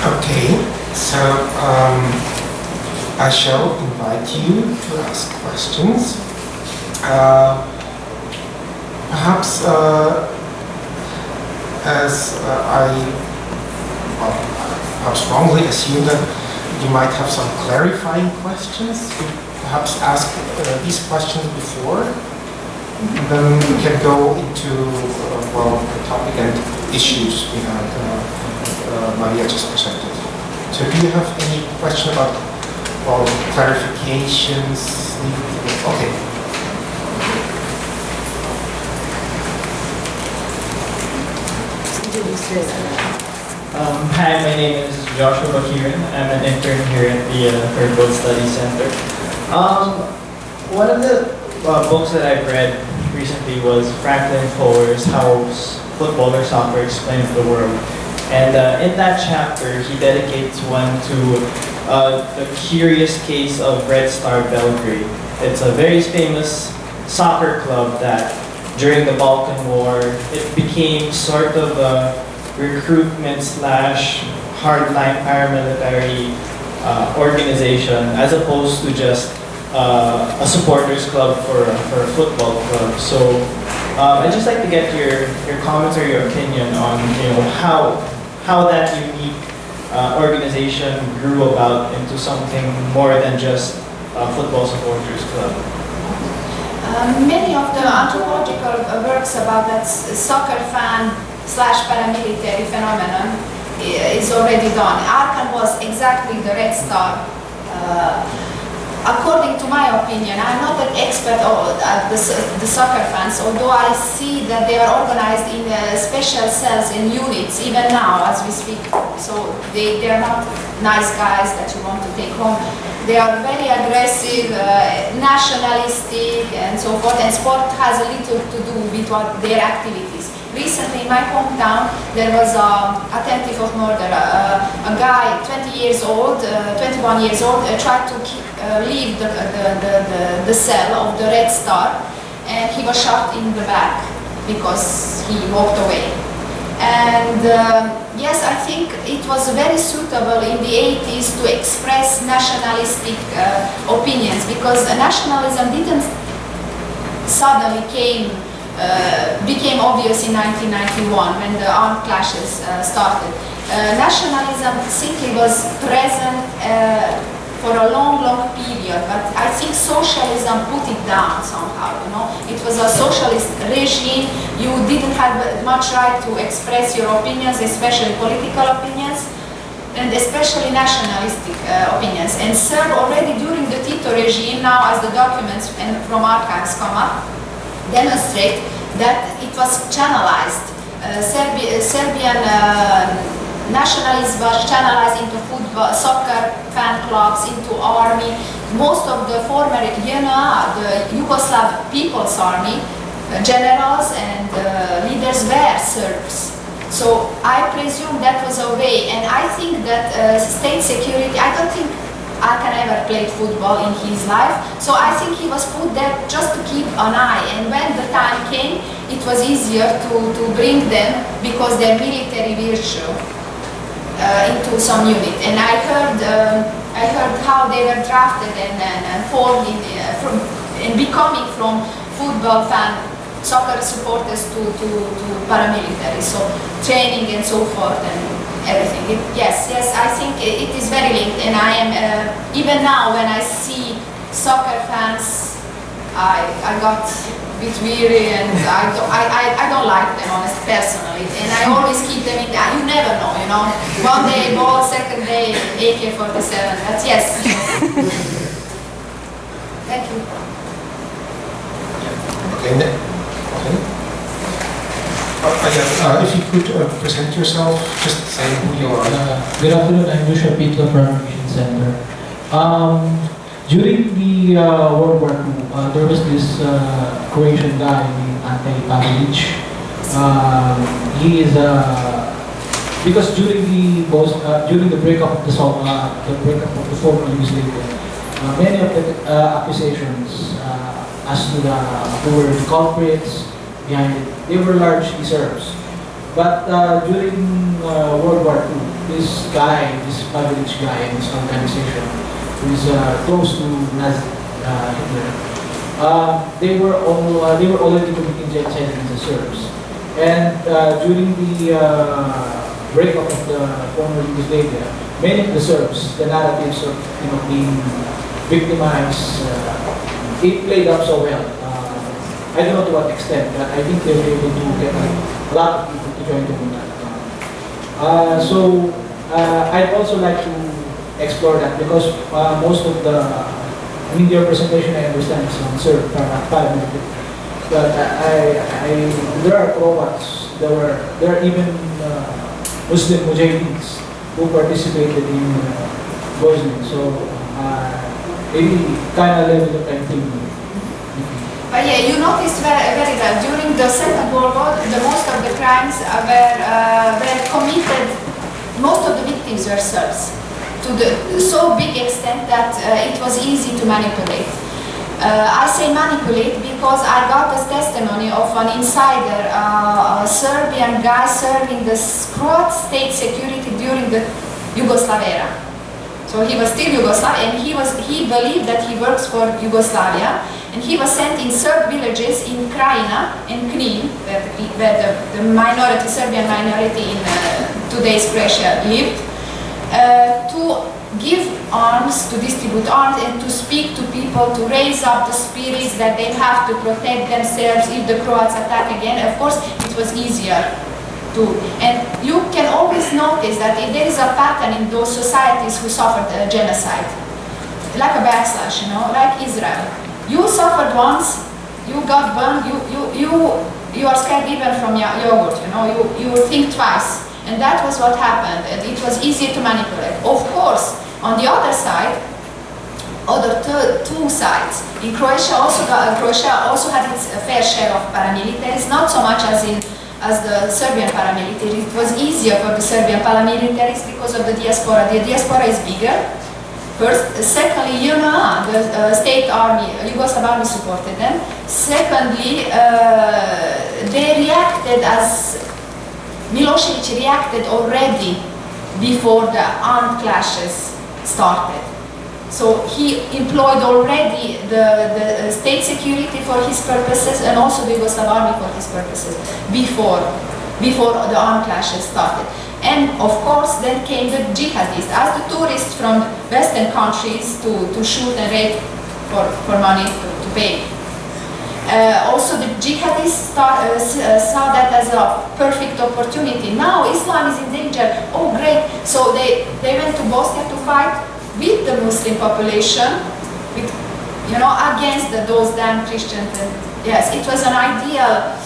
Okay, so I shall invite you to ask questions. Perhaps as I perhaps wrongly assume that you might have some clarifying questions. You perhaps ask these questions before, and then we can go into the topic and issues we had Maria just presented. So do you have any question about clarifications? Okay. Hi, my name is Joshua Bakiran. I'm an intern here at the Reviled Study Center. One of the books that I've read recently was Franklin Foer's How Football or Soccer Explains the World. And in that chapter, he dedicates one to the curious case of Red Star Belgrade. It's a very famous soccer club that during the Balkan War, it became sort of a recruitment / hardline paramilitary organization as opposed to just a supporters club for a football club. So I'd just like to get your comments or your opinion on how that unique organization grew about into something more than just a football supporters club. Many of the anthropological works about that soccer fan / paramilitary phenomenon is already done. Arkan was exactly the Red Star. According to my opinion, I'm not an expert at the soccer fans, although I see that they are organized in special cells and units, even now as we speak. So they are not nice guys that you want to take home. They are very aggressive, nationalistic, and so forth, and sport has a little to do with their activities. Recently in my hometown, there was an attempted of murder. A guy, 21 years old, tried to leave the cell of the Red Star, and he was shot in the back because he walked away. And yes, I think it was very suitable in the 80s to express nationalistic opinions, because nationalism didn't suddenly became obvious in 1991 when the armed clashes started. Nationalism simply was present for a long period, but I think socialism put it down somehow, It was a socialist regime. You didn't have much right to express your opinions, especially political opinions, and especially nationalistic opinions. And Serb already during the Tito regime, now as the documents from archives come up, demonstrate that it was channelized. Serbian nationalism was channelized into football, soccer fan clubs, into army. Most of the former JNA, the Yugoslav People's Army, generals and leaders were Serbs. So I presume that was a way, and I think that state security, I don't think Arkan ever played football in his life, so I think he was put there just to keep an eye, and when the time came, it was easier to bring them because their military virtue into some unit. And I heard how they were drafted and formed and becoming from football fan, soccer supporters to paramilitary, so training and so forth and everything. Yes, I think it is very linked, and I am even now when I see soccer fans, I got a bit weary, and I don't like them, honestly, personally, and I always keep them in. You never know, One day ball, second day AK-47. But yes. Thank you. Okay. If you could present yourself, just say who you are. Good afternoon, I'm Joshua Pitlo from Mission Center. During the World War II, there was this Croatian guy named Ante Pavelic. He is because during the breakup of the former Yugoslavia, many of the accusations as to who were the culprits behind it, they were largely Serbs. But during World War II, this guy, this Pavlovich guy in this organization, who is close to Nazi Hitler, they were already committing genocide against the Serbs. And during the breakup of the former Yugoslavia, many of the Serbs, the narratives of being victimized, it played up so well. I don't know to what extent, but I think they were able to get a lot of people to join the movement. So I'd also like to explore that because most of your presentation I understand is on Serb paramilitary. But there are Croats, there are even Muslim Mujahideens who participated in Bosnia. So maybe kind of level of thinking. But yeah, you noticed very well, during the Second World War, most of the crimes were committed, most of the victims were Serbs, to the so big extent that it was easy to manipulate. I say manipulate because I got this testimony of an insider, a Serbian guy serving the Croat state security during the Yugoslavia. So he was still Yugoslav, and he believed that he works for Yugoslavia, and he was sent in Serb villages in Krajina and Knin, where the minority, Serbian minority in today's Croatia lived, to give arms, to distribute arms, and to speak to people, to raise up the spirits that they have to protect themselves if the Croats attack again. Of course, it was easier. And you can always notice that if there is a pattern in those societies who suffered genocide, like a backslash, like Israel. You suffered once, you got burned, you are scared even from yogurt, you think twice. And that was what happened, and it was easy to manipulate. Of course, on the other side, two sides. In Croatia also had its fair share of paramilitaries, not so much as the Serbian paramilitary. It was easier for the Serbian paramilitaries because of the diaspora. The diaspora is bigger. First, secondly, the state army, Yugoslav army supported them. Secondly, they reacted as Milosevic reacted already before the armed clashes started. So he employed already the state security for his purposes and also the Yugoslav army for his purposes before the armed clashes started. And of course then came the jihadists as the tourists from Western countries to shoot and rape for money to pay. Also the jihadists saw that as a perfect opportunity. Now Islam is in danger, oh great, so they went to Bosnia to fight with the Muslim population, against those damn Christians. And yes, it was an ideal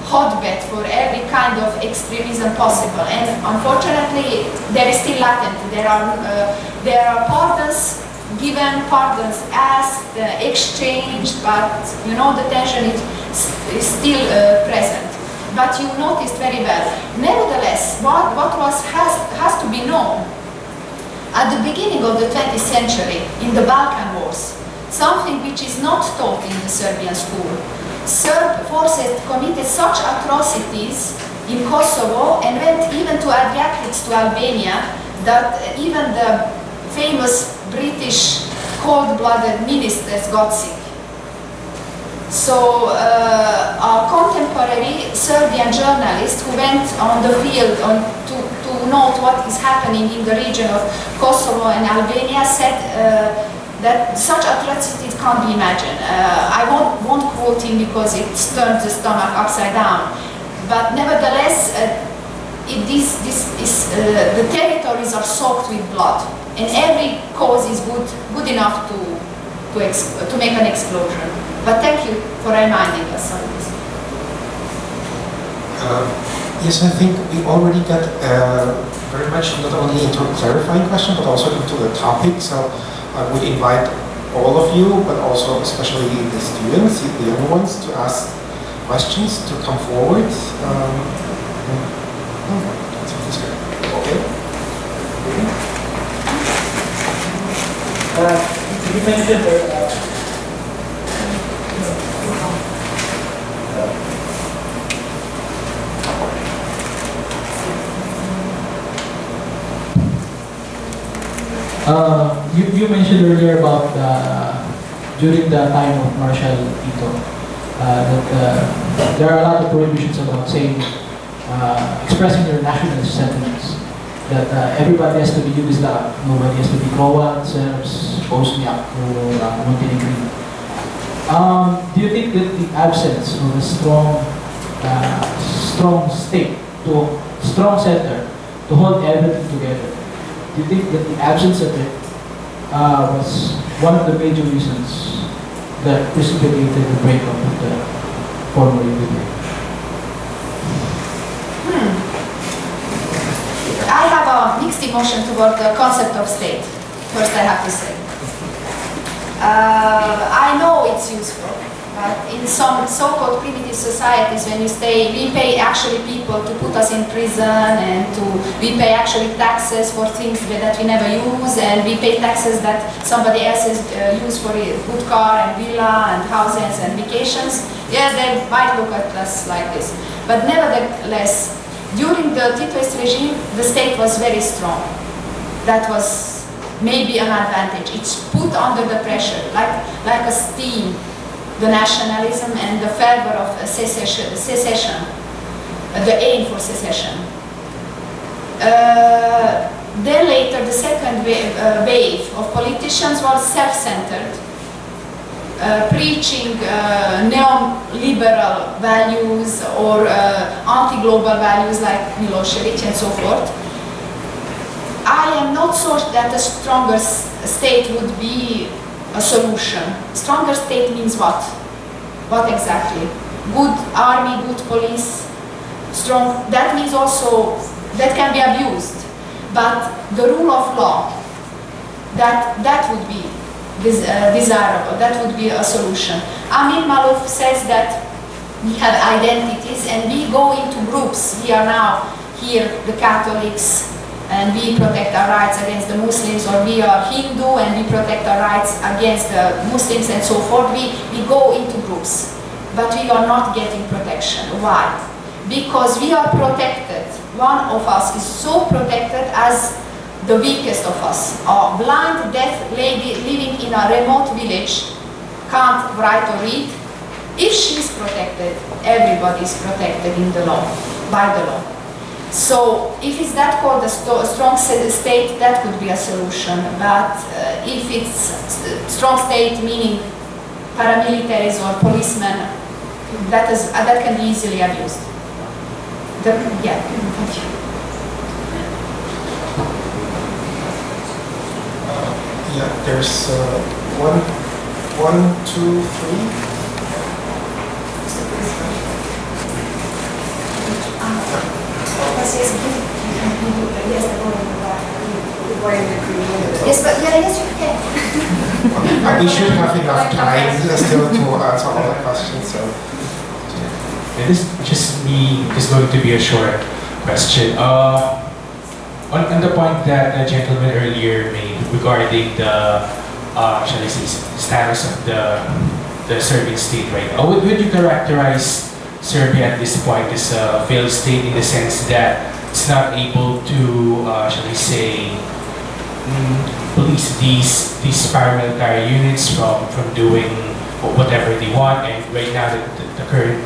hotbed for every kind of extremism possible. And unfortunately, there is still latent. There are pardons given, pardons asked, exchanged, but the tension is still present. But you noticed very well. Nevertheless, what has to be known. At the beginning of the 20th century, in the Balkan Wars, something which is not taught in the Serbian school, Serb forces committed such atrocities in Kosovo and went even to Adriatics, to Albania, that even the famous British cold-blooded ministers got sick. So a contemporary Serbian journalist who went on the field to note what is happening in the region of Kosovo and Albania said that such atrocities can't be imagined. I won't quote him because it turns the stomach upside down. But nevertheless, the territories are soaked with blood, and every cause is good enough to make an explosion. But thank you for reminding us of this. Yes, I think we already got very much not only into a clarifying question, but also into the topic. So I would invite all of you, but also especially the students, the young ones, to ask questions, to come forward. Okay. You mentioned You mentioned earlier about during the time of Marshal Tito that there are a lot of prohibitions about saying, expressing your nationalist sentiments. That everybody has to be Yugoslav, nobody has to be Croat, Serbs, Bosniak, or Montenegrin. Do you think that the absence of a strong state, strong center to hold everything together, do you think that the absence of it was one of the major reasons that precipitated the breakup of the former Union? I have a mixed emotion toward the concept of state, first I have to say. I know it's useful, but in some so-called primitive societies, when you stay, we pay actually people to put us in prison, and we pay actually taxes for things that we never use, and we pay taxes that somebody else has used for a good car and villa and houses and vacations. Yes, they might look at us like this, but nevertheless, during the Titoist regime, the state was very strong. That was maybe an advantage. It's put under the pressure, like a steam, the nationalism and the fervor of secession, the aim for secession. Then later, the second wave of politicians was self-centered, preaching neoliberal values or anti-global values like Milosevic and so forth. I am not so that a stronger state would be a solution. Stronger state means what? What exactly? Good army, good police, strong. That means also that can be abused. But the rule of law, that would be desirable. That would be a solution. Amin Malouf says that we have identities and we go into groups. We are now here, the Catholics, and we protect our rights against the Muslims, or we are Hindu and we protect our rights against the Muslims and so forth. We go into groups, but we are not getting protection. Why? Because we are protected. One of us is so protected as the weakest of us. A blind, deaf lady living in a remote village can't write or read. If she's protected, everybody is protected in the law, by the law. So if it's that called a strong state, that could be a solution. But if it's strong state, meaning paramilitaries or policemen, that can be easily abused. Yeah, thank you. Yeah, there's one, two, three. Yes, but yes, you can. Okay. We should have enough time still to answer all the questions. So, this is going to be a short question. On the point that the gentleman earlier made regarding the shall I say, status of the Serbian state right now, would you characterize Serbia at this point as a failed state in the sense that it's not able to, shall I say, police these paramilitary units from doing whatever they want, and right now the current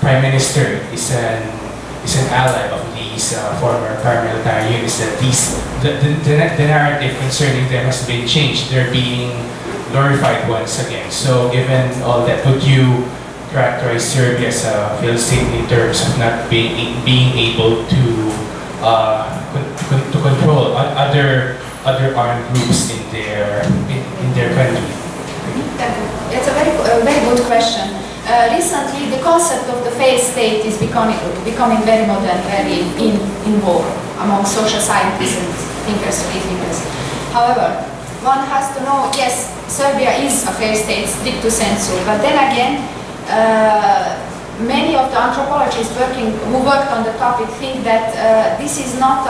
Prime Minister is an ally of these former paramilitary units, that the narrative concerning them has been changed. They're being glorified once again. So given all that, would you characterize Serbia as a failed state in terms of not being able to control other armed groups in their country? It's a very good question. Recently, the concept of the failed state is becoming very modern, very in vogue among social scientists and free thinkers. However, one has to know, yes, Serbia is a failed state, stricto sensu, but then again, many of the anthropologists who worked on the topic think that this is not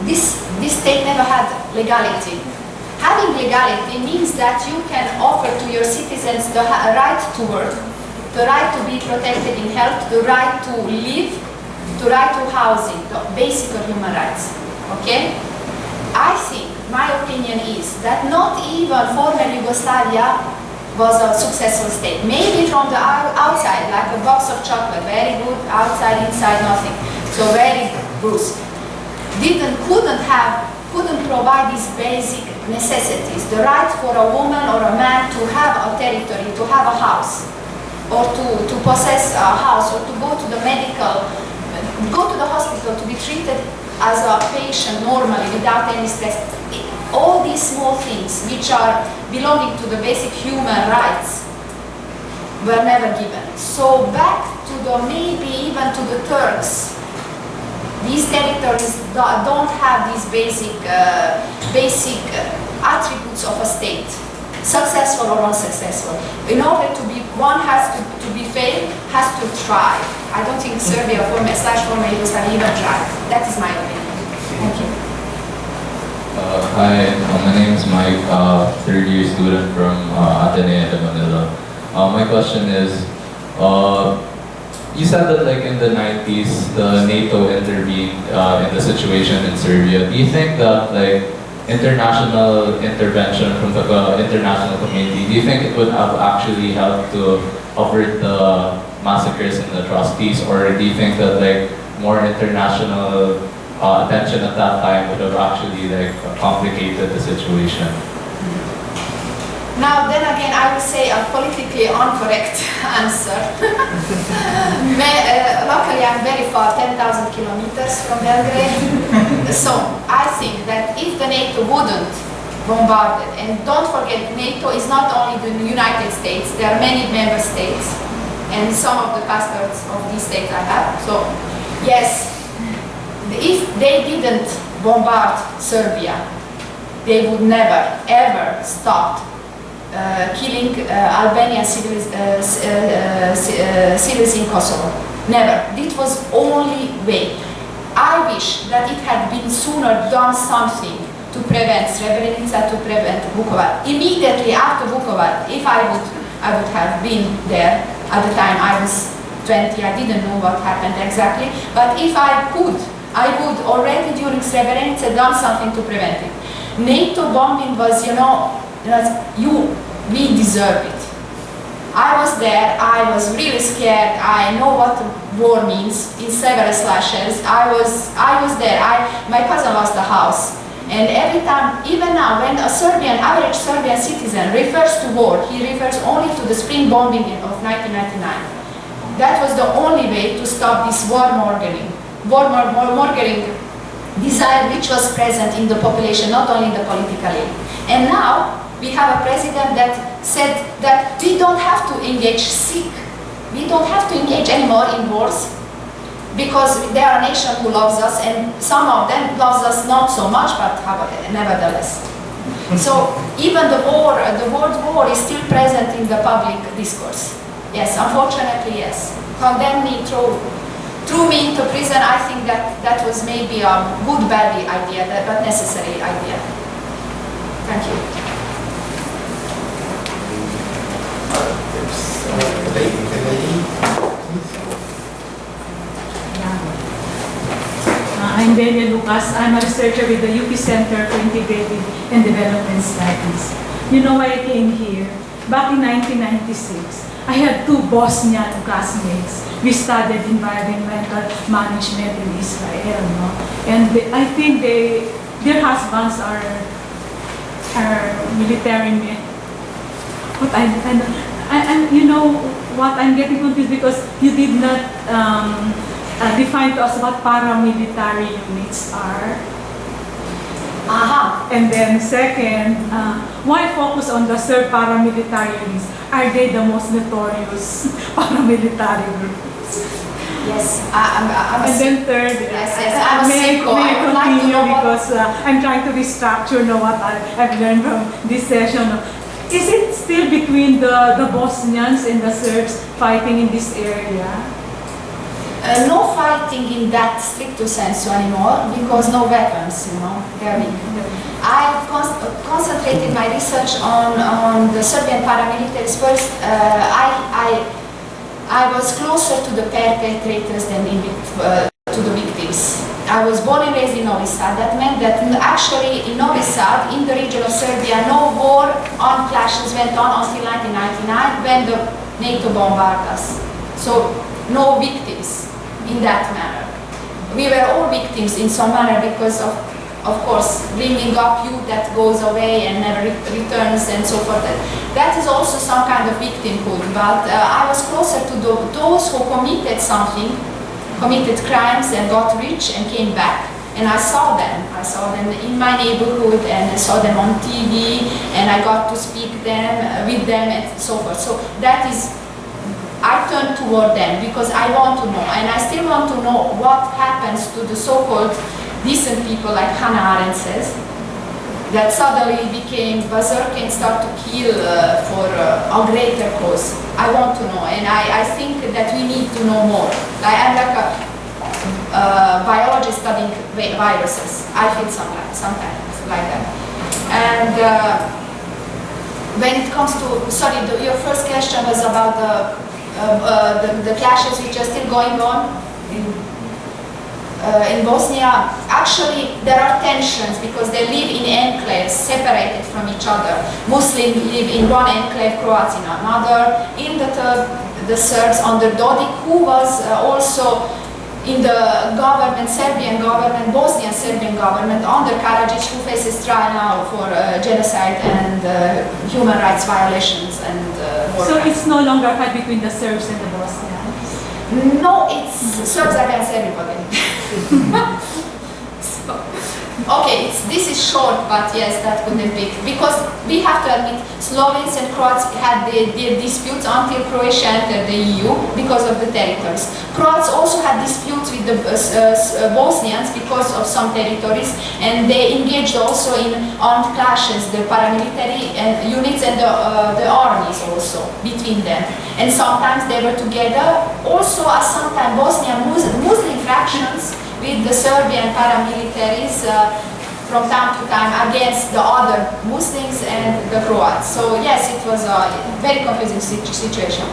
this state never had legality. Having legality means that you can offer to your citizens the right to work, the right to be protected in health, the right to live, the right to housing, the basic human rights. Okay? I think my opinion is that not even former Yugoslavia was a successful state. Maybe from the outside, like a box of chocolate, very good, outside, inside, nothing. So very brusque. Couldn't provide these basic necessities. The right for a woman or a man to have a territory, to have a house, or to possess a house, or to go to the hospital, to be treated as a patient normally without any stress. All these small things which are belonging to the basic human rights were never given. So back to maybe even to the Turks, these territories don't have these basic attributes of a state, successful or unsuccessful. In order to be, one has to be failed, has to try. I don't think Serbia former Yugoslavia even tried. That is my opinion. Thank you. Hi, my name is Mike, third-year student from Ateneo de Manila. My question is, you said that like in the 90s, the NATO intervened in the situation in Serbia. Do you think that like international intervention from the international community, do you think it would have actually helped to avert the massacres and atrocities, or do you think that like more international attention at that time would have actually like complicated the situation? Now, then again, I would say a politically incorrect answer. Luckily, I'm very far, 10,000 kilometers from Belgrade. So, I think that if the NATO wouldn't bombard it, and don't forget, NATO is not only the United States, there are many member states, and some of the passports of these states I have. So, yes, if they didn't bombard Serbia, they would never, ever stop killing Albanian civils in Kosovo. Never. It was only way. I wish that it had been sooner done something to prevent Srebrenica, to prevent Vukovar. Immediately after Vukovar, if I would have been there at the time I was 20, I didn't know what happened exactly, but if I could, I would already during Srebrenica done something to prevent it. NATO bombing was, we deserve it. I was there, I was really scared, I know what war means in several slashes. I was there, my cousin lost the house. And every time, even now, when a average Serbian citizen refers to war, he refers only to the spring bombing of 1999. That was the only way to stop this warmongering desire which was present in the population, not only in the political elite. And now, we have a president that said that we don't have to engage we don't have to engage anymore in wars because they are a nation who loves us, and some of them loves us not so much, but nevertheless. So even the word war is still present in the public discourse. Yes, unfortunately, yes. Condemn me, throw me into prison. I think that was maybe a good bad idea, but necessary idea. Thank you. I'm Delia Lucas. I'm a researcher with the UP Center for Integrated and Development Studies. You know why I came here? Back in 1996, I had two Bosnian classmates. We studied environmental management in Israel, no? And I think their husbands are military men. But and you know what, I'm getting confused because you did not define to us what paramilitary units are. And then second, why focus on the Serb paramilitary units? Are they the most notorious paramilitary groups? Yes, and then third, may I continue because I'm trying to restructure what I've learned from this session. Is it still between the Bosnians and the Serbs fighting in this area? No fighting in that strict sense anymore because no weapons, they're weak. I concentrated my research on the Serbian paramilitaries first. I was closer to the perpetrators than to the victims. I was born and raised in Novi Sad. That meant that actually in Novi Sad, in the region of Serbia, no war on clashes went on until 1999 when the NATO bombarded us. So no victims in that manner. We were all victims in some manner because of course, bringing up youth that goes away and never returns and so forth. That is also some kind of victimhood. But I was closer to those who committed something, committed crimes and got rich and came back. And I saw them. I saw them in my neighborhood and I saw them on TV and I got to speak with them and so forth. So that is, I turned toward them because I want to know. And I still want to know what happens to the so-called decent people like Hannah Arendt says, that suddenly became berserk and start to kill for a greater cause. I want to know, and I think that we need to know more. I'm like a biologist studying viruses. I feel sometimes like that. And when it comes to, sorry, your first question was about the clashes which are still going on in Bosnia. Actually, there are tensions because they live in enclaves separated from each other. Muslims live in one enclave, Croats in another. In the third, the Serbs under Dodik, who was also in the government, Serbian government, Bosnian Serbian government, under Karadzic, who faces trial now for genocide and human rights violations and war So crimes. it's no longer a fight between the Serbs and the Bosnians? No, it's Serbs against everybody. So, okay, this is short, but yes, that could have been. Because we have to admit, Slovenes and Croats had their disputes until Croatia entered the EU because of the territories. Croats also had disputes with the Bosnians because of some territories, and they engaged also in armed clashes, the paramilitary units and the armies also between them. And sometimes they were together. Also, sometimes Bosnian Muslim fractions with the Serbian paramilitaries from time to time against the other Muslims and the Croats. So yes, it was a very confusing situation.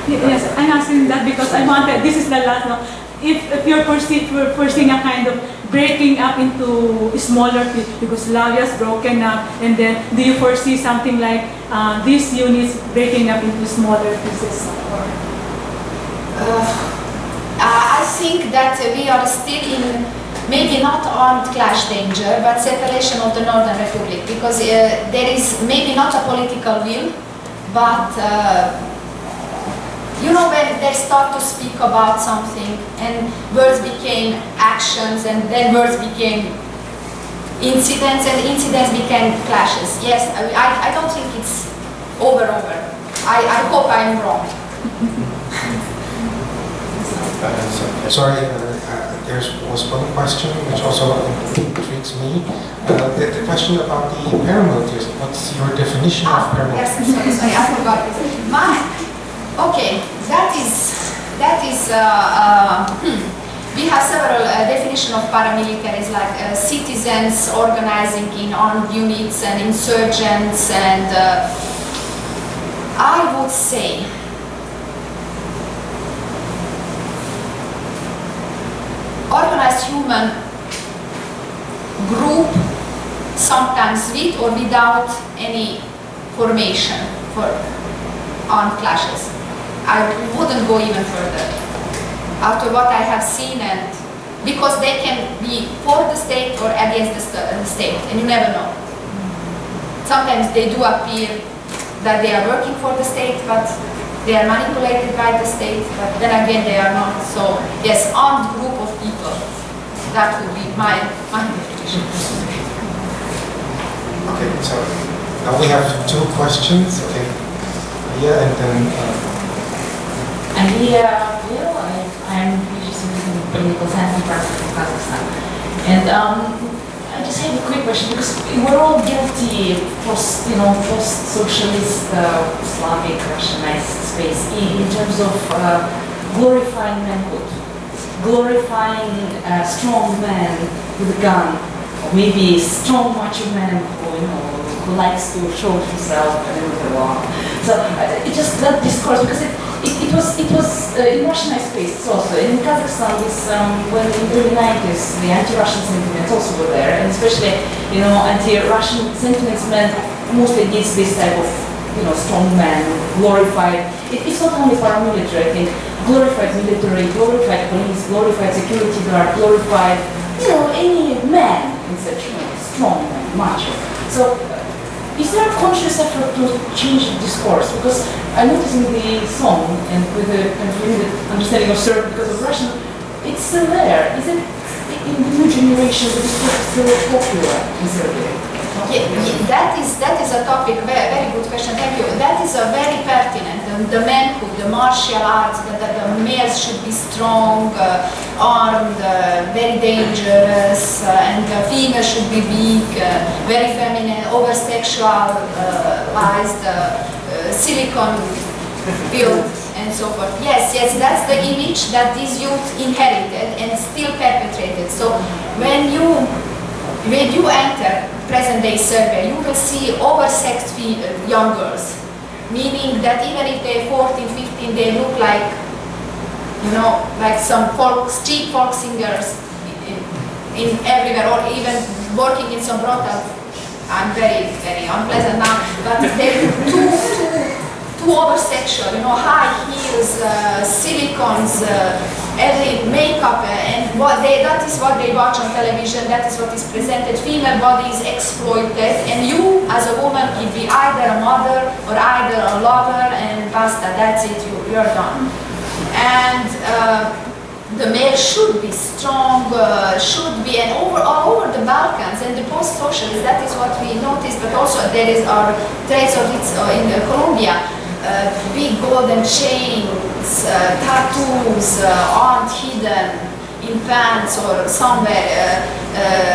Yes, I'm asking that because I wanted, this is the last now. If you're foreseeing a kind of breaking up into smaller Yugoslavia's broken up, and then do you foresee something like these units breaking up into smaller pieces? I think that we are still in maybe not armed clash danger, but separation of the Northern Republic, because there is maybe not a political will, but you know, when they start to speak about something and words became actions and then words became incidents and incidents became clashes. Yes, I don't think it's over. I hope I'm wrong. Sorry, there was one question which also intrigues me. The question about the paramilitaries. What's your definition of paramilitaries? Yes, sorry, I forgot this. Okay, we have several definitions of paramilitaries, like citizens organizing in armed units and insurgents, and I would say organized human group, sometimes with or without any formation for armed clashes. I wouldn't go even further. After what I have seen, and because they can be for the state or against the state, and you never know. Sometimes they do appear that they are working for the state, but they are manipulated by the state, but then again they are not. So yes, armed group of people. That would be my definition. Okay, so now we have two questions. Okay, yeah, and then. I'm PhD in political science and practice from Kazakhstan. And I just have a quick question, because we're all guilty post-socialist Slavic Russianized space in terms of glorifying manhood, glorifying a strong man with a gun, or maybe a strong macho man who likes to show himself and everything along. So it just that discourse, because it was in Russian space also. In Kazakhstan, this when in the early 90s, the anti-Russian sentiments also were there, and especially anti-Russian sentiments meant mostly this type of strong man, glorified. It's not only paramilitary. I think glorified military, glorified police, glorified security guard, glorified any man in such strong man, macho. So. Is there a conscious effort to change the discourse? Because I noticed in the song, and with a kind of limited understanding of Serbian because of Russian, it's still there. Is it in the new generation the discourse is still popular in Serbia? That is a topic, very good question, thank you. That is a very pertinent, the manhood, the martial arts, that the males should be strong, armed, very dangerous, and the females should be weak, very feminine, over-sexualized, silicon built, and so forth. Yes, that's the image that these youth inherited and still perpetrated. So when you enter present-day Serbia, you will see oversexed young girls, meaning that even if they're 14, 15, they look like, like some cheap folk singers in everywhere, or even working in some brothel. I'm very, very unpleasant now, but they're too over-sexual, high heels, silicons, every makeup, and that is what they watch on television, that is what is presented. Female body is exploited, and you as a woman can be either a mother or either a lover, and basta, that's it, you're done. And the male should be strong, and all over the Balkans and the post-socialists, that is what we noticed, but also there is our trace of it in Colombia. Big golden chains, tattoos, aren't hidden in pants or somewhere.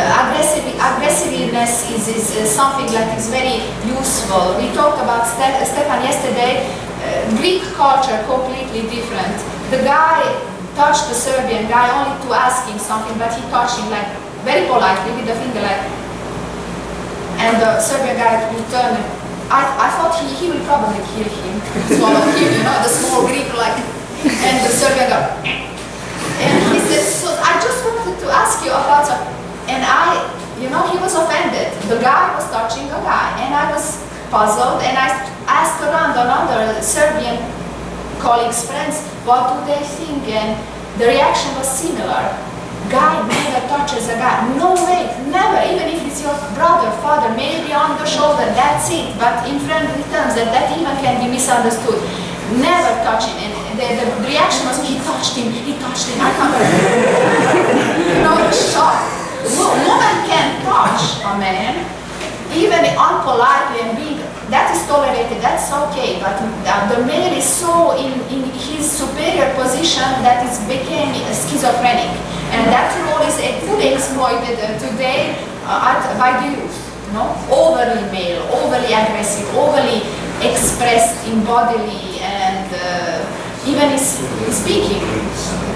Aggressiveness is something that is very useful. We talked about Stefan yesterday. Greek culture completely different. The guy touched the Serbian guy only to ask him something, but he touched him like very politely with the finger, like, and the Serbian guy returned. I thought he will probably kill him, swallow him, the small Greek like, and the Serbian guy. And he said, so I just wanted to ask you about, and he was offended. The guy was touching a guy, and I was puzzled, and I asked around on other Serbian colleagues, friends, what do they think, and the reaction was similar. Guy never touches a guy. No way, never. Even if it's your brother, father, maybe on the shoulder, that's it. But in friendly terms, that even can be misunderstood. Never touch him. And the reaction was, he touched him, I can't shock. Woman can touch a man, even unpolitely and being, that is tolerated, that's okay. But the male is so in his superior position that it became schizophrenic. And that role is fully exploited today by the youth. Overly male, overly aggressive, overly expressed in bodily and even in speaking.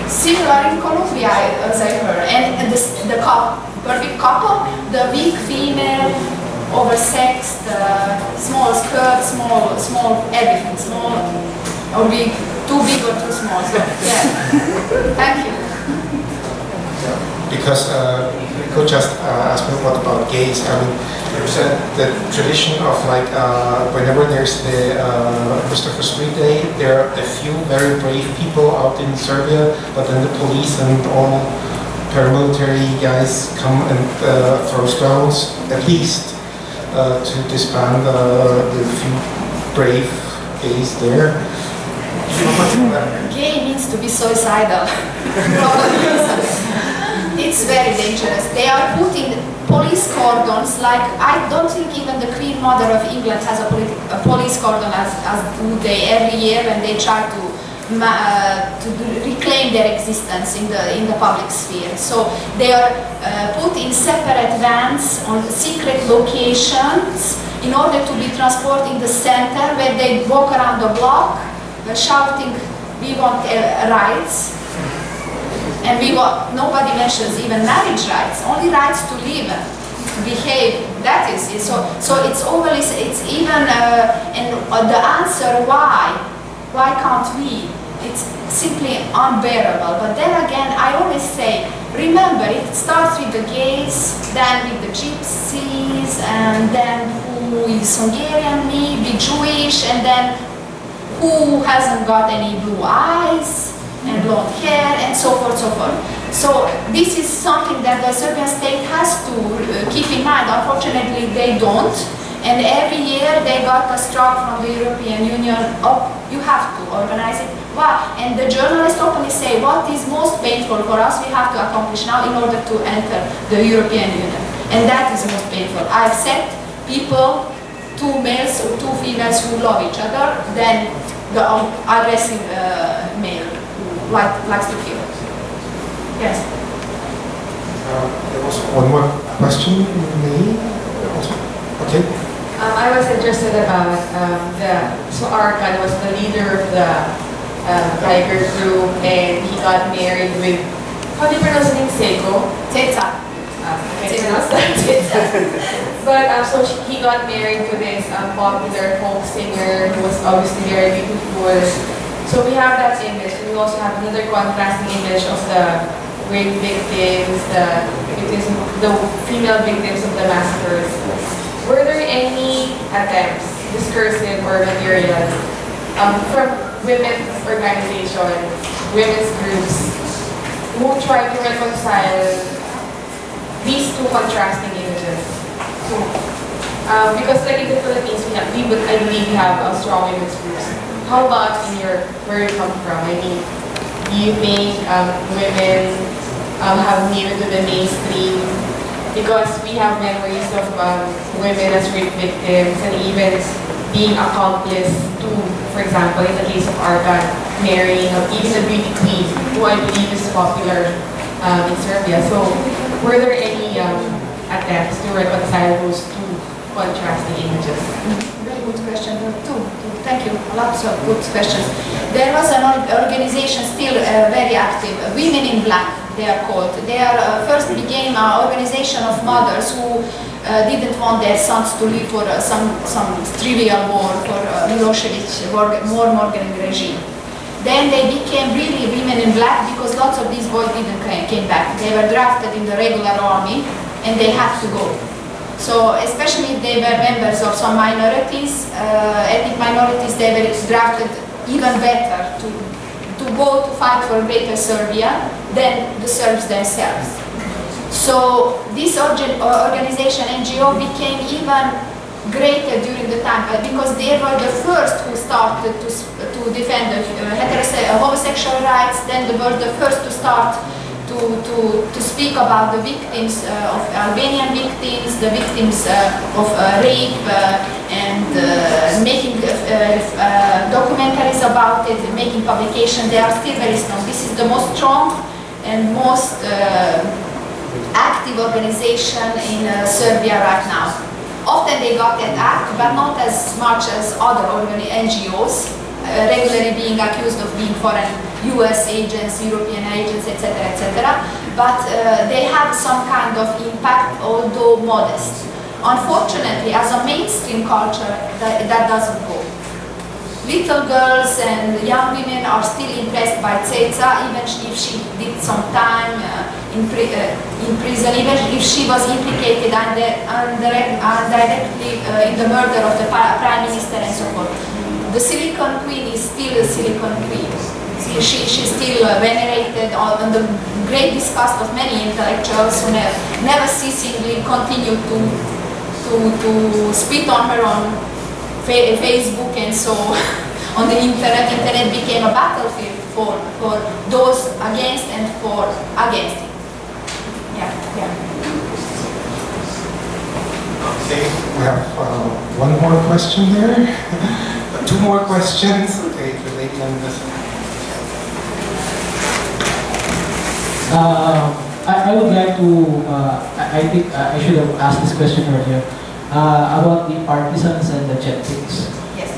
Similar in Colombia, as I heard. And the perfect couple, the weak female, oversexed, small skirt, small everything, small or big, too big or too small. So yeah, thank you. Because you could just ask me what about gays. I mean, the tradition of like whenever there's the Christopher Street Day, there are a few very brave people out in Serbia, but then the police and all paramilitary guys come and throw stones, at least to disband the few brave gays there. Gay means to be suicidal. It's very dangerous. They are putting police cordons, like I don't think even the Queen Mother of England has a police cordon as do they every year when they try to reclaim their existence in the public sphere. So they are put in separate vans on secret locations in order to be transported in the center, where they walk around the block shouting, "We want rights." And nobody mentions even marriage rights, only rights to live, behave, that is it. So it's overly, it's even, and the answer why Why can't we? It's simply unbearable. But then again, I always say, remember, it starts with the gays, then with the gypsies, and then who is Hungarian, maybe Jewish, and then who hasn't got any blue eyes and blonde hair, and so forth, so forth. So this is something that the Serbian state has to keep in mind. Unfortunately, they don't. And every year they got a straw from the European Union, oh, you have to organize it. Why? And the journalists openly say, what is most painful for us, we have to accomplish now in order to enter the European Union. And that is most painful. I accept people, two males or two females who love each other, than the aggressive male who likes to kill. Yes? There was one more question in me. Okay. I was interested about so Arkan was the leader of the Tiger group, and he got married with, how do you pronounce the name, Seiko? Teta. Okay, pronounce that, Teta. But so he got married to this popular folk singer who was obviously very beautiful. So we have that image, and we also have another contrasting image of the rape victims, the female victims of the massacres. Were there any attempts, discursive or material, from women's organizations, women's groups, who try to reconcile these two contrasting images? So, because like in the Philippines, I believe we have strong women's groups. How about where you come from? I mean, do you think women have made it to the mainstream? Because we have memories of women as rape victims and even being accomplice to, for example, in the case of Arkan, marrying even a beauty queen, who I believe is popular in Serbia. So, were there any attempts to reconcile those two contrasting images? Very good question. Thank you. Lots of good questions. There was an organization still very active, Women in Black, they are called. They first became an organization of mothers who didn't want their sons to live for some trivial war for Milosevic, war-mongering regime. Then they became really Women in Black because lots of these boys didn't came back. They were drafted in the regular army and they had to go. So especially if they were members of some minorities, ethnic minorities, they were drafted even better to go to fight for greater Serbia than the Serbs themselves. So this organization, NGO, became even greater during the time because they were the first who started to defend homosexual rights, then they were the first to start to speak about the victims of Albanian victims, the victims of rape, and making documentaries about it, making publication. They are still very strong. This is the most strong and most active organization in Serbia right now. Often they got that act, but not as much as other NGOs, regularly being accused of being foreign US agents, European agents, etc., etc. But they have some kind of impact, although modest. Unfortunately, as a mainstream culture, that doesn't go. Little girls and young women are still impressed by Ceca, even if she did some time in prison, even if she was implicated indirectly in the murder of the Prime Minister and so forth. The Silicon Queen is still a Silicon Queen. She's still venerated on the great disgust of many intellectuals who never ceasingly continue to spit on her on Facebook and so on the internet. Internet became a battlefield for those against and for against it. Yeah. Okay, we have one more question there. Two more questions. Okay, the lady on this. I would like to, I think I should have asked this question earlier, about the partisans and the jetpicks. Yes.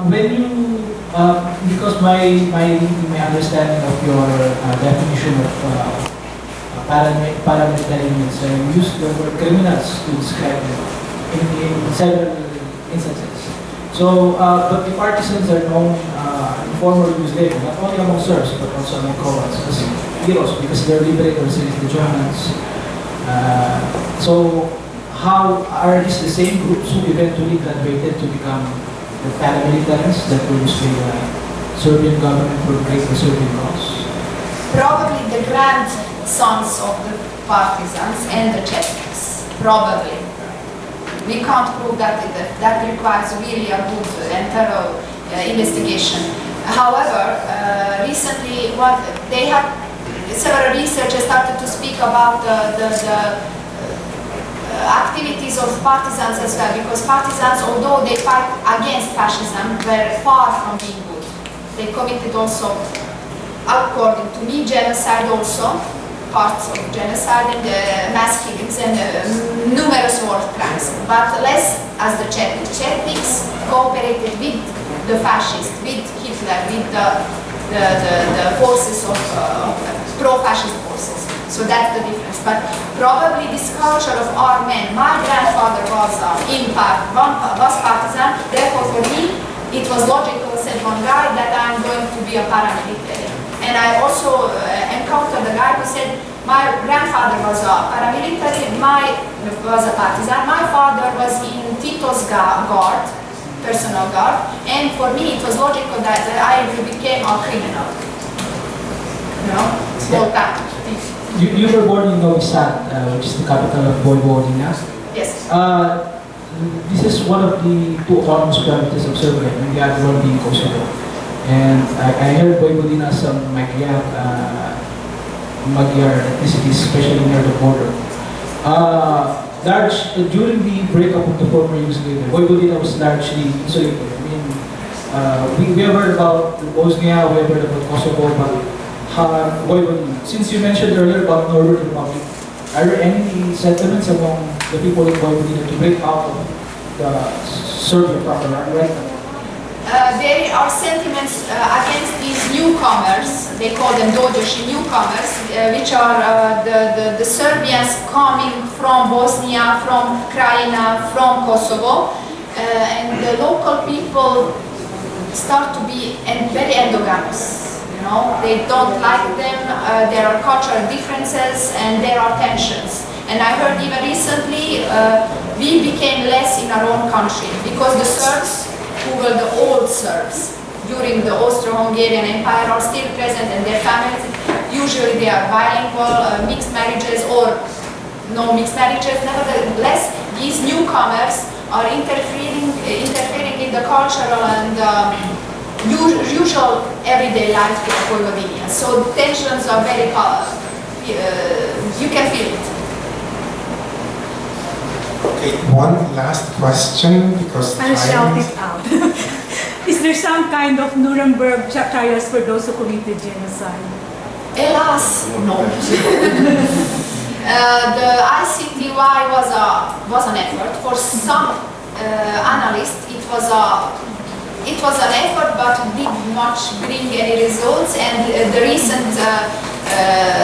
When you, because my understanding of your definition of paramilitary units, you use the word criminals to describe them in several instances. So, but the partisans are known in former Yugoslavia, not only among Serbs, but also among Croats as heroes because their liberators against the Germans. So, how are these the same groups who eventually graduated to become the paramilitaries that were used by the Serbian government for the great Serbian cause? Probably the grandsons of the partisans and the Chetniks. Probably. We can't prove that. That requires really a good and thorough investigation. However, recently, what they have, several researchers started to speak about the activities of partisans as well, because partisans, although they fight against fascism, were far from being good. They committed also, according to me, genocide also, parts of genocide and mass killings and numerous war crimes, but less as the Chetniks. Chetniks cooperated with the fascists, with Hitler, with the forces of pro-fascist forces. So that's the difference. But probably this culture of our men, my grandfather was in part, was partisan, therefore for me it was logical, said one guy, that I'm going to be a paramilitary. And I also encountered a guy who said, my grandfather was a paramilitary, was a partisan, my father was in Tito's guard, personal guard, and for me it was logical that I became a criminal. You know, small town. You were born in Novi Sad, which is the capital of Vojvodina. Yes. This is one of the two autonomous provinces of Serbia, and the other one being Kosovo. And I heard Vojvodina has some Magyar ethnicities, especially near the border. During the breakup of the former Yugoslavia, Vojvodina was largely insulated. I mean, we have heard about Bosnia, we have heard about Kosovo, but Vojvodina. Since you mentioned earlier about Northern Republic, are there any sentiments among the people in Vojvodina to break out of the Serbia proper, right? There are sentiments against these newcomers, they call them Dođoši newcomers, which are the Serbians coming from Bosnia, from Krajina, from Kosovo, and the local people start to be very endogamous. You know, they don't like them, there are cultural differences and there are tensions. And I heard even recently we became less in our own country because the Serbs, who were the old Serbs during the Austro-Hungarian Empire, are still present and their families, usually they are bilingual, mixed marriages or no mixed marriages. Nevertheless, these newcomers are interfering in the cultural and usual everyday life of Vojvodina. So the tensions are very, you can feel it. Okay, one last question because I'll shout time. it out. Is there some kind of Nuremberg trials for those who committed genocide? Hélas, no. The ICTY was an effort. For some analysts, it was an effort, but did not bring any results. And the recent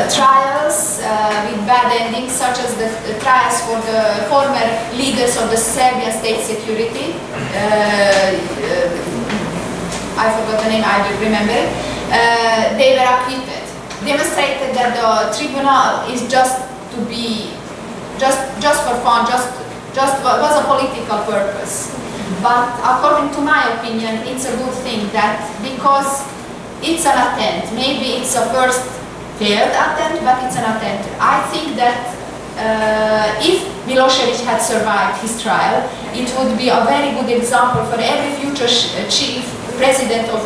trials with bad endings, such as the trials for the former leaders of the Serbian state security, I forgot the name, I will remember it, they were acquitted. Demonstrated that the tribunal is just to be, just for fun, just was a political purpose. But according to my opinion, it's a good thing that because it's an attempt, maybe it's a first failed attempt, but it's an attempt. I think that if Milosevic had survived his trial, it would be a very good example for every future chief president of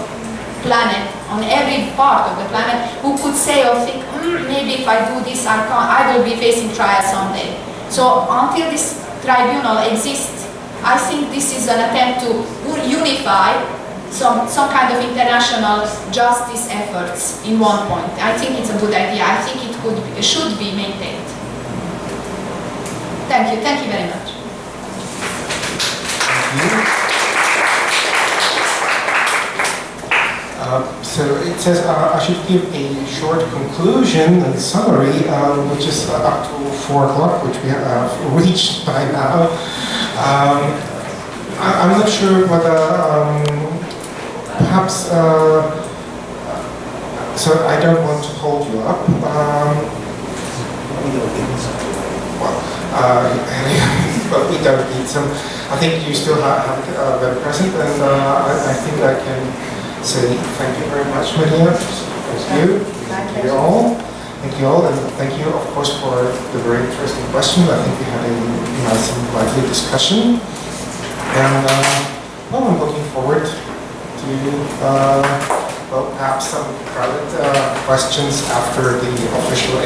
planet, on every part of the planet, who could say or think, maybe if I do this, I will be facing trial someday. So until this tribunal exists, I think this is an attempt to unify some kind of international justice efforts in one point. I think it's a good idea. I think it should be maintained. Thank you very much. Thank you. So it says I should give a short conclusion and summary, which is up to 4 o'clock, which we have reached by now. I'm not sure whether perhaps. So I don't want to hold you up. But we don't need some. I think you still have very present, and I think I can say thank you very much, Maria. Thank you. Thank you all. Thank you all, and thank you, of course, for the very interesting question. I think we had a nice and lively discussion, and well, I'm looking forward to well, perhaps some private questions after the official